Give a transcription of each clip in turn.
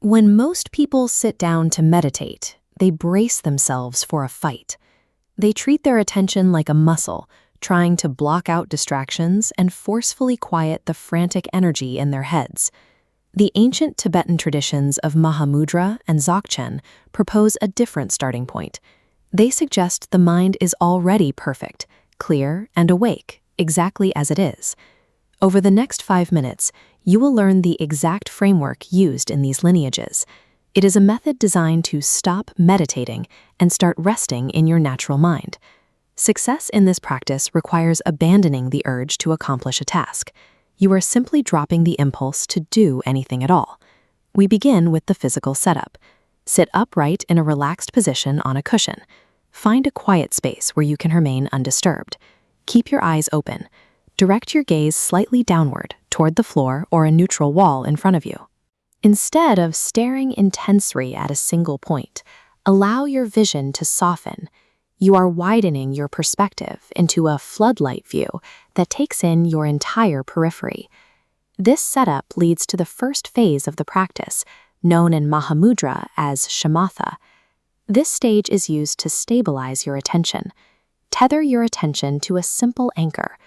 When most people sit down to meditate, they brace themselves for a fight. They treat their attention like a muscle, trying to block out distractions and forcefully quiet the frantic energy in their heads. The ancient Tibetan traditions of Mahamudra and Dzogchen propose a different starting point. They suggest the mind is already perfect, clear, and awake, exactly as it is. Over the next 5 minutes, you will learn the exact framework used in these lineages. It is a method designed to stop meditating and start resting in your natural mind. Success in this practice requires abandoning the urge to accomplish a task. You are simply dropping the impulse to do anything at all. We begin with the physical setup. Sit upright in a relaxed position on a cushion. Find a quiet space where you can remain undisturbed. Keep your eyes open. Direct your gaze slightly downward toward the floor or a neutral wall in front of you. Instead of staring intensely at a single point, allow your vision to soften. You are widening your perspective into a floodlight view that takes in your entire periphery. This setup leads to the first phase of the practice, known in Mahamudra as shamatha. This stage is used to stabilize your attention. Tether your attention to a simple anchor.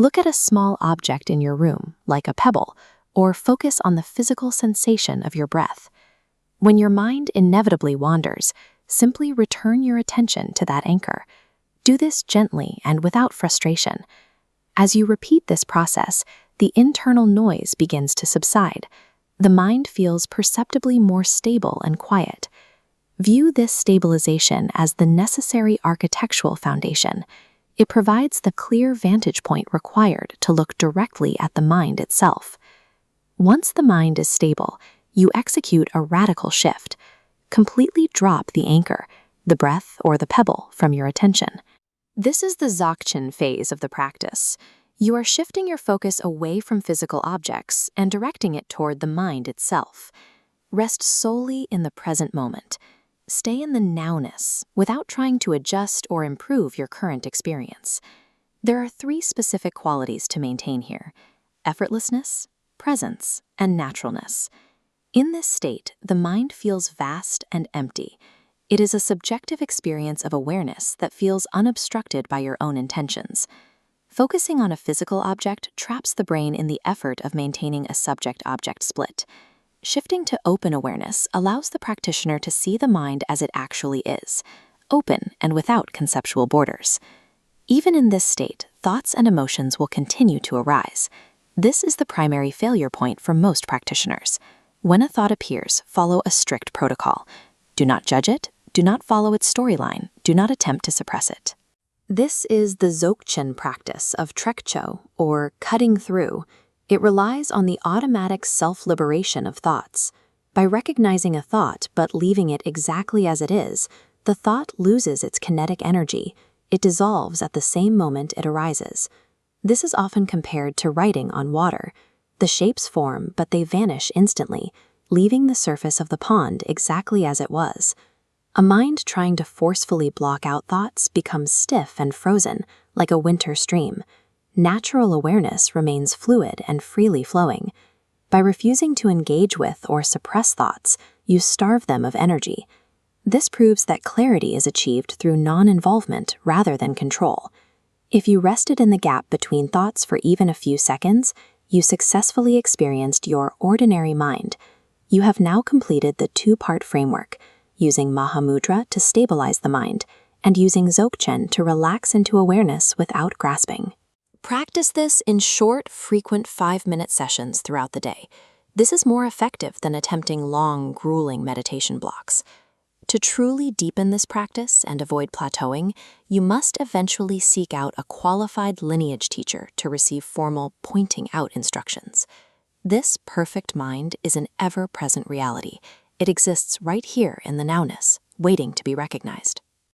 Look at a small object in your room, like a pebble, or focus on the physical sensation of your breath. When your mind inevitably wanders, simply return your attention to that anchor. Do this gently and without frustration. As you repeat this process, the internal noise begins to subside. The mind feels perceptibly more stable and quiet. View this stabilization as the necessary architectural foundation. It provides the clear vantage point required to look directly at the mind itself. Once the mind is stable, you execute a radical shift. Completely drop the anchor, the breath or the pebble, from your attention. This is the Dzogchen phase of the practice. You are shifting your focus away from physical objects and directing it toward the mind itself. Rest solely in the present moment. Stay in the nowness without trying to adjust or improve your current experience. There are 3 specific qualities to maintain here: effortlessness, presence, and naturalness. In this state, the mind feels vast and empty. It is a subjective experience of awareness that feels unobstructed by your own intentions. Focusing on a physical object traps the brain in the effort of maintaining a subject-object split. Shifting to open awareness allows the practitioner to see the mind as it actually is, open and without conceptual borders. Even in this state, thoughts and emotions will continue to arise. This is the primary failure point for most practitioners. When a thought appears, follow a strict protocol. Do not judge it, do not follow its storyline, do not attempt to suppress it. This is the Dzogchen practice of trekcho, or cutting through. It relies on the automatic self-liberation of thoughts. By recognizing a thought but leaving it exactly as it is, the thought loses its kinetic energy. It dissolves at the same moment it arises. This is often compared to writing on water. The shapes form, but they vanish instantly, leaving the surface of the pond exactly as it was. A mind trying to forcefully block out thoughts becomes stiff and frozen, like a winter stream. Natural awareness remains fluid and freely flowing. By refusing to engage with or suppress thoughts, you starve them of energy. This proves that clarity is achieved through non-involvement rather than control. If you rested in the gap between thoughts for even a few seconds, you successfully experienced your ordinary mind. You have now completed the 2-part framework, using Mahamudra to stabilize the mind, and using Dzogchen to relax into awareness without grasping. Practice this in short, frequent 5-minute sessions throughout the day. This is more effective than attempting long, grueling meditation blocks. To truly deepen this practice and avoid plateauing, you must eventually seek out a qualified lineage teacher to receive formal pointing out instructions. This perfect mind is an ever-present reality. It exists right here in the nowness, waiting to be recognized.